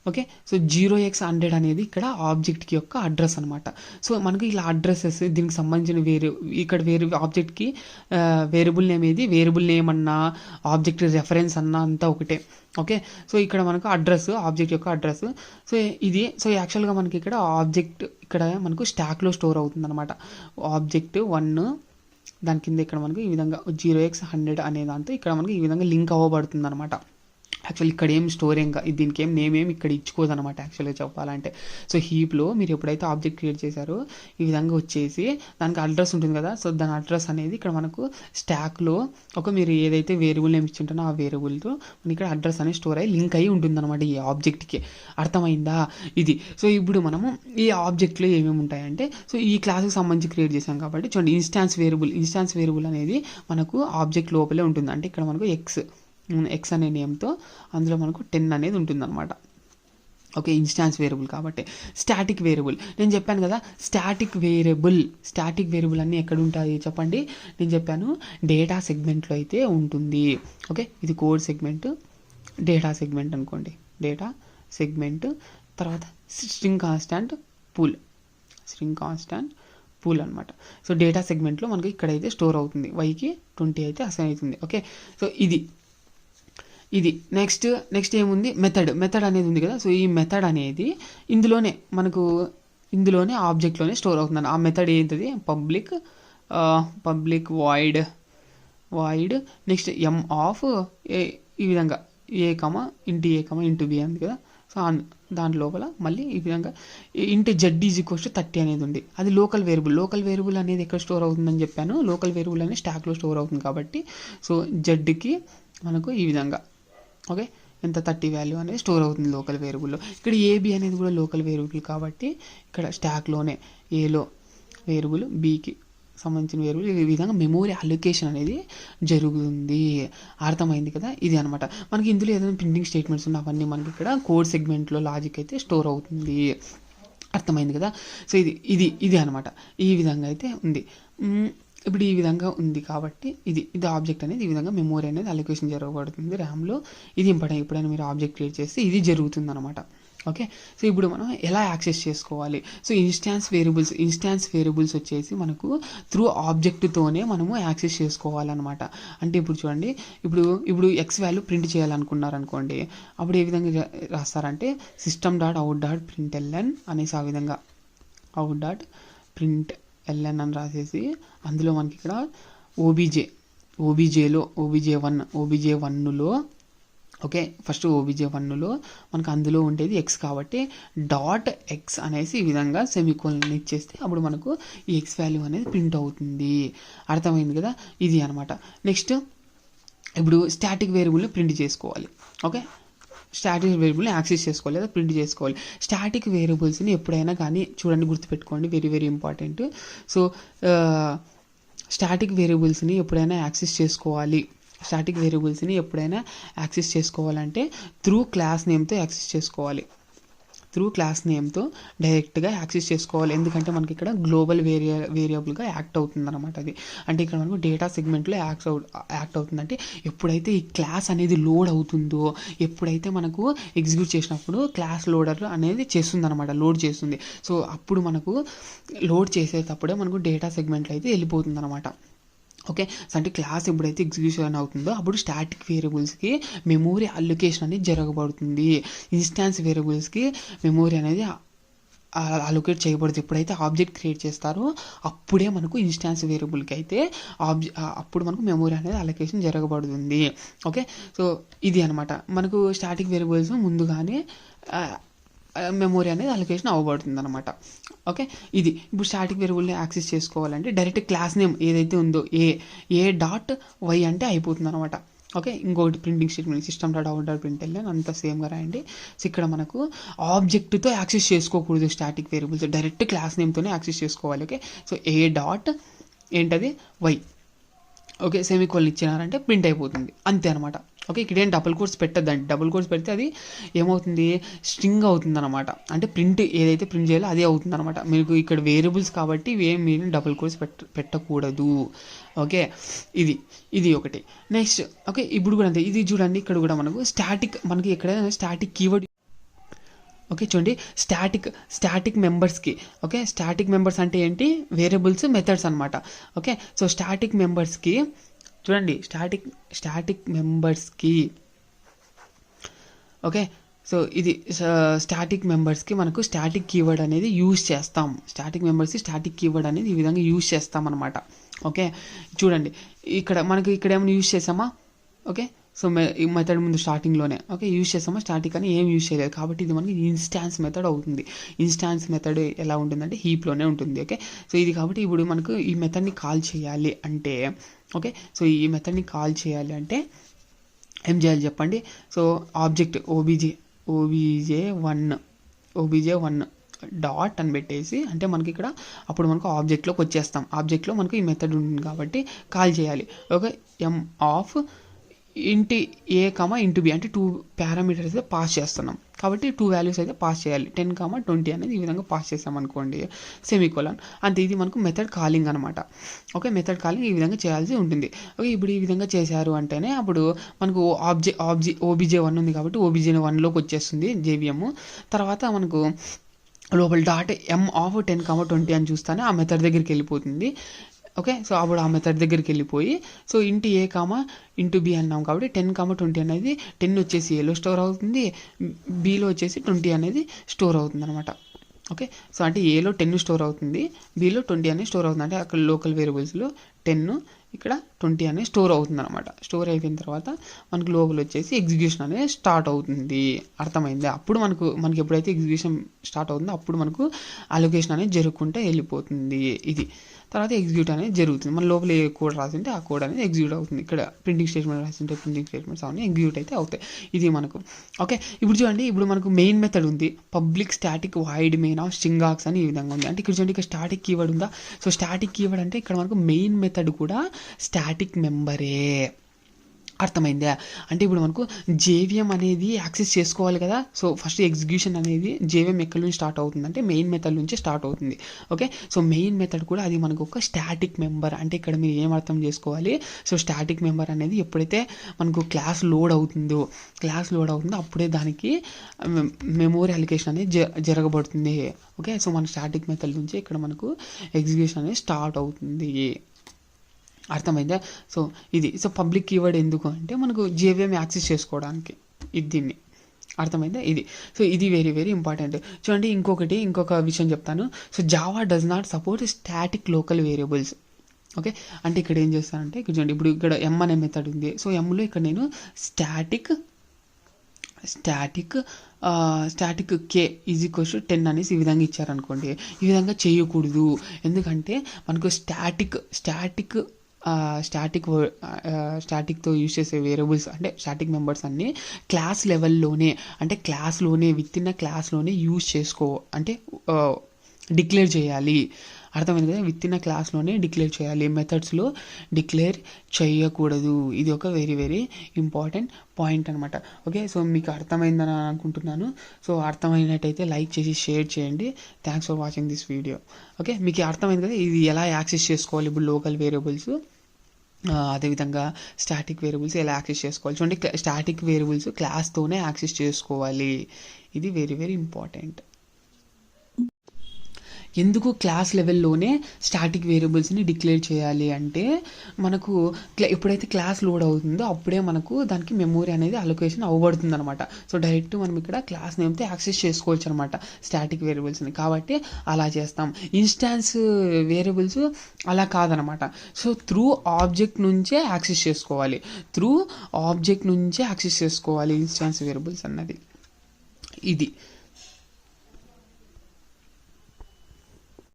Okay. So 0x100 అనేది ఇక్కడ ఆబ్జెక్ట్కి యొక్క అడ్రస్ అనమాట. సో మనకి ఇలా అడ్రసెస్ దీనికి సంబంధించిన ఇక్కడ వేరే ఆబ్జెక్ట్కి వేరియబుల్ నేమ్ ఏది, వేరియబుల్ నేమ్ అన్నా ఆబ్జెక్ట్ రెఫరెన్స్ అన్నా అంతా ఒకటే. ఓకే. సో ఇక్కడ మనకు అడ్రస్, ఆబ్జెక్ట్ యొక్క అడ్రస్. సో ఇది యాక్చువల్గా మనకి ఇక్కడ ఆబ్జెక్ట్ ఇక్కడ మనకు స్టాక్లో స్టోర్ అవుతుంది అనమాట. ఆబ్జెక్ట్ 1 దాని కింద ఇక్కడ మనకు ఈ విధంగా 0x100 అనే దాంతో ఇక్కడ మనకి ఈ విధంగా లింక్ అవ్వబడుతుంది అనమాట. యాక్చువల్లీ ఇక్కడ ఏం స్టోర్ దీనికి ఏం నేమ్ ఏమి ఇక్కడ ఇచ్చుకోదు అనమాట యాక్చువల్గా చెప్పాలంటే. సో హీప్లో మీరు ఎప్పుడైతే ఆబ్జెక్ట్ క్రియేట్ చేశారో ఈ విధంగా వచ్చేసి దానికి అడ్రస్ ఉంటుంది కదా. సో దాని అడ్రస్ అనేది ఇక్కడ మనకు స్టాక్లో మీరు ఏదైతే వేరియబుల్ నేమ్ ఇచ్చింటానో ఆ వేరియబుల్తో మనకి ఇక్కడ అడ్రస్ అనేది స్టోర్ అయ్యి లింక్ అయ్యి ఉంటుంది అనమాట ఈ ఆబ్జెక్ట్కి. అర్థమైందా ఇది? సో ఇప్పుడు మనము ఈ ఆబ్జెక్ట్లో ఏమేమి ఉంటాయంటే, సో ఈ క్లాస్కి సంబంధించి క్రియేట్ చేసాం కాబట్టి చూడండి, ఇన్స్టాన్స్ వేరియబుల్ అనేది మనకు ఆబ్జెక్ట్ లోపలే ఉంటుంది. అంటే ఇక్కడ మనకు ఎక్స్ అనే నేమ్తో అందులో మనకు 10 అనేది ఉంటుంది అనమాట. ఓకే. ఇన్స్టాన్స్ వేరియబుల్ కాబట్టి. స్టాటిక్ వేరియబుల్ నేను చెప్పాను కదా, స్టాటిక్ వేరియబుల్ అన్నీ ఎక్కడ ఉంటాయి చెప్పండి. నేను చెప్పాను డేటా సెగ్మెంట్లో అయితే ఉంటుంది. ఓకే. ఇది కోడ్ సెగ్మెంట్, డేటా సెగ్మెంట్ అనుకోండి. డేటా సెగ్మెంట్ తర్వాత స్ట్రింగ్ కాన్స్టాంట్ పూల్ అనమాట. సో డేటా సెగ్మెంట్లో మనకి ఇక్కడైతే స్టోర్ అవుతుంది. వైకి 20 అయితే అసైన్ అవుతుంది. ఓకే. సో ఇది నెక్స్ట్ ఏముంది, మెథడ్ అనేది ఉంది కదా. సో ఈ మెథడ్ అనేది ఇందులోనే ఆబ్జెక్ట్లోనే స్టోర్ అవుతుంది. ఆ మెథడ్ ఏంటిది, public void next M of ఈ విధంగా ఇంటూ బి అంది కదా. సో దాని లోపల మళ్ళీ ఈ విధంగా into Z is equals to 30 అనేది ఉంది. అది లోకల్ వేరియబుల్ అనేది ఎక్కడ స్టోర్ అవుతుందని చెప్పాను. లోకల్ వేరియబుల్ అనేది స్టాక్లో స్టోర్ అవుతుంది కాబట్టి సో జెడ్కి మనకు ఈ విధంగా ఓకే ఎంత 30 వాల్యూ అనేది స్టోర్ అవుతుంది లోకల్ వేరియబుల్లో. ఇక్కడ ఏబి అనేది కూడా లోకల్ వేరియబుల్ కాబట్టి ఇక్కడ స్టాక్లోనే ఏలో వేరియబుల్, బికి సంబంధించిన వేరియబుల్, ఈ విధంగా మెమోరీ అలొకేషన్ అనేది జరుగుతుంది. అర్థమైంది కదా. ఇది అనమాట. మనకి ఇందులో ఏదైనా ప్రింటింగ్ స్టేట్మెంట్స్ ఉన్న అవన్నీ మనకి ఇక్కడ కోడ్ సెగ్మెంట్లో లాజిక్ అయితే స్టోర్ అవుతుంది. అర్థమైంది కదా. సో ఇది అనమాట. ఈ విధంగా అయితే ఉంది. ఇప్పుడు ఈ విధంగా ఉంది కాబట్టి ఇది ఆబ్జెక్ట్ అనేది ఈ విధంగా మెమోరీ అనేది అలొకేషన్ జరగబడుతుంది ర్యామ్లో. ఇది ఇంపార్టెంట్. ఎప్పుడైనా మీరు ఆబ్జెక్ట్ క్రియేట్ చేస్తే ఇది జరుగుతుంది అనమాట. ఓకే. సో ఇప్పుడు మనం ఎలా యాక్సెస్ చేసుకోవాలి? సో ఇన్స్టాన్స్ వేరియబుల్స్ వచ్చేసి మనకు త్రూ ఆబ్జెక్ట్తోనే మనము యాక్సెస్ చేసుకోవాలన్నమాట. అంటే ఇప్పుడు చూడండి, ఇప్పుడు ఎక్స్ వాల్యూ ప్రింట్ చేయాలనుకున్నారనుకోండి, అప్పుడు ఏ విధంగా రాస్తారంటే system.out.println అనేసి ఆ విధంగా out.println అని రాసేసి అందులో మనకి ఇక్కడ OBJ1లో ఓకే. ఫస్ట్ OBJ1లో మనకు అందులో ఉండేది ఎక్స్ కాబట్టి .x అనేసి ఈ విధంగా సెమికోలన్ ఇచ్చేస్తే అప్పుడు మనకు ఈ ఎక్స్ వాల్యూ అనేది ప్రింట్ అవుతుంది. అర్థమైంది కదా. ఇది అనమాట. నెక్స్ట్ ఇప్పుడు స్టాటిక్ వేరియబుల్ని ప్రింట్ చేసుకోవాలి. ఓకే. స్టాటిక్ వేరియబుల్ని యాక్సెస్ చేసుకోవాలి లేదా ప్రింట్ చేసుకోవాలి. స్టాటిక్ వేరియబుల్స్ని ఎప్పుడైనా కానీ చూడండి, గుర్తుపెట్టుకోండి, very very important. So static వేరియబుల్స్ని ఎప్పుడైనా యాక్సెస్ చేసుకోవాలంటే త్రూ క్లాస్ నేమ్తో యాక్సెస్ చేసుకోవాలి. డైరెక్ట్గా యాక్సెస్ చేసుకోవాలి. ఎందుకంటే మనకి ఇక్కడ గ్లోబల్ వేరియబుల్గా యాక్ట్ అవుతుంది అనమాట. అది అంటే ఇక్కడ మనకు డేటా సెగ్మెంట్లో యాక్ట్ అవుతుందంటే ఎప్పుడైతే ఈ క్లాస్ అనేది లోడ్ అవుతుందో, ఎప్పుడైతే మనకు ఎగ్జిక్యూట్ చేసినప్పుడు క్లాస్ లోడర్ అనేది లోడ్ చేస్తుంది. సో అప్పుడు మనకు లోడ్ చేసేటప్పుడే మనకు డేటా సెగ్మెంట్లో అయితే వెళ్ళిపోతుంది అనమాట. ఓకే. సో అంటే క్లాస్ ఎప్పుడైతే ఎగ్జిక్యూషన్ అవుతుందో అప్పుడు స్టాటిక్ వేరియబుల్స్కి మెమోరీ అలొకేషన్ అనేది జరగబడుతుంది. ఇన్స్టాన్స్ వేరియబుల్స్కి మెమోరీ అనేది అలొకేట్ చేయబడుతుంది. ఎప్పుడైతే ఆబ్జెక్ట్ క్రియేట్ చేస్తారో అప్పుడే మనకు ఇన్స్టాన్స్ వేరియబుల్కి అయితే అప్పుడు మనకు మెమోరీ అనేది అలొకేషన్ జరగబడుతుంది. ఓకే. సో ఇది అనమాట. మనకు స్టాటిక్ వేరియబుల్స్ ముందుగానే మెమోరీ అనేది అలొకేషన్ అవ్వబడుతుంది అనమాట. ఓకే. ఇది ఇప్పుడు స్టాటిక్ వేరియబుల్ని యాక్సెస్ చేసుకోవాలంటే డైరెక్ట్ క్లాస్ నేమ్ ఏదైతే ఉందో A.y అంటే అయిపోతుంది అనమాట. ఓకే. ఇంకోటి ప్రింటింగ్ స్టేట్మెంట్ system.out.println అంతా సేమ్గా రాయండి. సో ఇక్కడ మనకు ఆబ్జెక్ట్తో యాక్సెస్ చేసుకోకూడదు. స్టాటిక్ వేరియబుల్స్ డైరెక్ట్ క్లాస్ నేమ్తోనే యాక్సెస్ చేసుకోవాలి. Okay. So A.y okay semicolon ఇచ్చినారంటే ప్రింట్ అయిపోతుంది, అంతే అనమాట. ఓకే. ఇక్కడ ఏం డబుల్ కోట్స్ పెట్టద్దండి. డబుల్ కోట్స్ పెడితే అది ఏమవుతుంది, స్ట్రింగ్ అవుతుంది అనమాట. అంటే ప్రింట్ ఏదైతే ప్రింట్ చేయాలో అదే అవుతుంది అనమాట. మీకు ఇక్కడ వేరియబుల్స్ కాబట్టి మీరు డబుల్ కోట్స్ పెట్టకూడదు. ఓకే. ఇది ఒకటి. Next okay. ఇప్పుడు కూడా అంతే. ఇది చూడండి, ఇక్కడ కూడా మనకు మనకి ఎక్కడైనా స్టాటిక్ కీవర్డ్ ఓకే చూడండి, స్టాటిక్ మెంబర్స్కి. ఓకే, స్టాటిక్ మెంబర్స్ అంటే ఏంటి, వేరియబుల్స్ మెథడ్స్ అనమాట. ఓకే, సో స్టాటిక్ మెంబర్స్కి చూడండి, స్టాటిక్ మెంబర్స్కి ఓకే, సో ఇది స్టాటిక్ మెంబర్స్కి మనకు స్టాటిక్ కీవర్డ్ అనేది యూజ్ చేస్తాం. స్టాటిక్ మెంబర్స్కి స్టాటిక్ కీవర్డ్ అనేది ఈ విధంగా యూజ్ చేస్తాం అనమాట. ఓకే చూడండి, ఇక్కడ ఏమైనా యూజ్ చేసామా? ఓకే, సో ఈ మెథడ్ ముందు స్టార్టింగ్లోనే ఓకే యూజ్ చేసామా? స్టాటిక్ అని ఏం యూజ్ చేయలేదు కాబట్టి ఇది మనకి ఇన్స్టాన్స్ మెథడ్ అవుతుంది. ఇన్స్టాన్స్ మెథడ్ ఎలా ఉంటుందంటే హీప్లోనే ఉంటుంది. ఓకే, సో ఇది కాబట్టి ఇప్పుడు మనకు ఈ మెథడ్ని కాల్ చేయాలి అంటే ఓకే, సో ఈ మెథడ్ని కాల్ చేయాలి అంటే ఏం చేయాలి చెప్పండి? సో ఆబ్జెక్ట్ obj1 డాట్ అని పెట్టేసి, అంటే మనకి ఇక్కడ అప్పుడు మనకు ఆబ్జెక్ట్లోకి వచ్చేస్తాం. ఆబ్జెక్ట్లో మనకు ఈ మెథడ్ ఉంది కాబట్టి కాల్ చేయాలి. ఓకే, m ఆఫ్ ఇంటి a, ఇంటూ b అంటే 2 పారామీటర్స్ అయితే పాస్ చేస్తున్నాం కాబట్టి 2 వాల్యూస్ అయితే పాస్ చేయాలి. 10, 20 అనేది ఈ విధంగా పాస్ చేసాం అనుకోండి, సెమీకోలన్. అంతే, ఇది మనకు మెథడ్ కాలింగ్ అనమాట. ఓకే, మెథడ్ కాలింగ్ ఈ విధంగా చేయాల్సి ఉంటుంది. ఓకే, ఇప్పుడు ఈ విధంగా చేశారు అంటేనే అప్పుడు మనకు obj1 ఉంది కాబట్టి obj1లోకి వచ్చేస్తుంది JVM. తర్వాత మనకు లోపల డాట్ m ఆఫ్ 10, 20 అని చూస్తానే ఆ మెథడ్ దగ్గరికి వెళ్ళిపోతుంది. ఓకే, సో అప్పుడు ఆ మెథడ్ దగ్గరికి వెళ్ళిపోయి సో ఇంటి a, ఇంటూ b అన్నాం కాబట్టి 10, 20 అనేది 10 వచ్చేసి ఏలో స్టోర్ అవుతుంది, బీలో వచ్చేసి 20 అనేది స్టోర్ అవుతుంది అనమాట. ఓకే, సో అంటే ఏలో 10 స్టోర్ అవుతుంది, బీలో 20 అనేది స్టోర్ అవుతుంది. అంటే అక్కడ లోకల్ వేరియబుల్స్లో 10 ఇక్కడ 20 అనేది స్టోర్ అవుతుంది అనమాట. స్టోర్ అయిపోయిన తర్వాత మనకు లోపల వచ్చేసి ఎగ్జిక్యూషన్ అనేది స్టార్ట్ అవుతుంది. అర్థమైంది? అప్పుడు మనకి ఎప్పుడైతే ఎగ్జిక్యూషన్ స్టార్ట్ అవుతుందో అప్పుడు మనకు అలొకేషన్ అనేది జరుగుకుంటే వెళ్ళిపోతుంది. ఇది తర్వాత ఎగ్జిక్యూట్ అనేది జరుగుతుంది. మన లోపల ఏ కోడ్ రాసింటే ఆ కోడ్ అనేది ఎగ్జిక్యూట్ అవుతుంది. ఇక్కడ ప్రింటింగ్ స్టేట్మెంట్ రాసింటే ప్రింటింగ్ స్టేట్మెంట్స్ అవన్నీ ఎగ్జిక్యూట్ అయితే అవుతాయి. ఇది మనకు ఓకే. ఇప్పుడు చూడండి, ఇప్పుడు మనకు మెయిన్ మెథడ్ ఉంది, public static void main of string args అని ఈ విధంగా ఉంది. అంటే ఇక్కడ చూడండి, ఇక్కడ స్టాటిక్ కీవర్డ్ ఉందా? సో స్టాటిక్ కీవర్డ్ అంటే ఇక్కడ మనకు మెయిన్ మెథడ్ కూడా స్టాటిక్ మెంబరే. అర్థమైందా? అంటే ఇప్పుడు మనకు JVM అనేది యాక్సెస్ చేసుకోవాలి కదా. సో ఫస్ట్ ఎగ్జిక్యూషన్ అనేది JVM ఎక్కడి నుంచి స్టార్ట్ అవుతుంది అంటే మెయిన్ మెథడ్ నుంచి స్టార్ట్ అవుతుంది. ఓకే, సో మెయిన్ మెథడ్ కూడా అది మనకు ఒక స్టాటిక్ మెంబర్. అంటే ఇక్కడ మీరు ఏం అర్థం చేసుకోవాలి? సో స్టాటిక్ మెంబర్ అనేది ఎప్పుడైతే మనకు క్లాస్ లోడ్ అవుతుందో అప్పుడే దానికి మెమోరీ అలికేషన్ అనేది జరగబడుతుంది. ఓకే, సో మన స్టాటిక్ మెథడ్ నుంచి ఇక్కడ మనకు ఎగ్జిక్యూషన్ అనేది స్టార్ట్ అవుతుంది. అర్థమైందా? సో ఇది పబ్లిక్ కీవర్డ్ ఎందుకు అంటే మనకు JVM యాక్సెస్ చేసుకోవడానికి దీన్ని. అర్థమైందా? ఇది వెరీ వెరీ ఇంపార్టెంట్. చూడండి, ఇంకొక విషయం చెప్తాను. So Java does not support static local variables. Okay, అంటే ఇక్కడ ఏం చేస్తానంటే ఇక్కడ చూడండి, ఇప్పుడు ఇక్కడ m అనే మెథడ్ ఉంది. సో mలో ఇక్కడ నేను static k is equals to 10 అనేసి ఈ విధంగా ఇచ్చారనుకోండి. ఈ విధంగా చేయకూడదు. ఎందుకంటే మనకు స్టాటిక్తో యూజ్ చేసే వేరియబుల్స్ అంటే స్టాటిక్ మెంబర్స్ అన్నీ క్లాస్ లెవెల్లోనే, అంటే విత్ ఇన్ క్లాస్లోనే యూజ్ అంటే డిక్లేర్ చేయాలి. అర్థమైంది కదా? విత్ ఇన్ క్లాస్లోనే డిక్లేర్ చేయాలి, మెథడ్స్లో డిక్లేర్ చేయకూడదు. ఇది ఒక వెరీ వెరీ ఇంపార్టెంట్ పాయింట్ అనమాట. ఓకే, సో మీకు అర్థమైందని అనుకుంటున్నాను. సో అర్థమైనట్టయితే లైక్ చేసి షేర్ చేయండి. Thanks for watching this video. Okay, మీకు అర్థమైంది కదా ఇది ఎలా యాక్సెస్ చేసుకోవాలి. ఇప్పుడు లోకల్ వేరియబుల్స్, అదేవిధంగా స్టాటిక్ వేరియబుల్స్ ఎలా యాక్సెస్ చేసుకోవాలి. చూడండి, స్టాటిక్ వేరియబుల్స్ క్లాస్తోనే యాక్సెస్ చేసుకోవాలి. ఇది వెరీ వెరీ ఇంపార్టెంట్. ఎందుకు క్లాస్ లెవెల్లోనే స్టాటిక్ వేరియబుల్స్ని డిక్లేర్ చేయాలి అంటే మనకు ఎప్పుడైతే క్లాస్ లోడ్ అవుతుందో అప్పుడే మనకు దానికి మెమోరీ అనేది అలొకేషన్ అవ్వబడుతుంది అనమాట. సో డైరెక్ట్ మనం ఇక్కడ క్లాస్ నేమ్తో యాక్సెస్ చేసుకోవచ్చు అనమాట స్టాటిక్ వేరియబుల్స్ని. కాబట్టి అలా చేస్తాం. ఇన్స్టాన్స్ వేరియబుల్స్ అలా కాదనమాట. సో త్రూ ఆబ్జెక్ట్ నుంచే యాక్సెస్ చేసుకోవాలి. ఇన్స్టాన్స్ వేరియబుల్స్ అన్నది ఇది.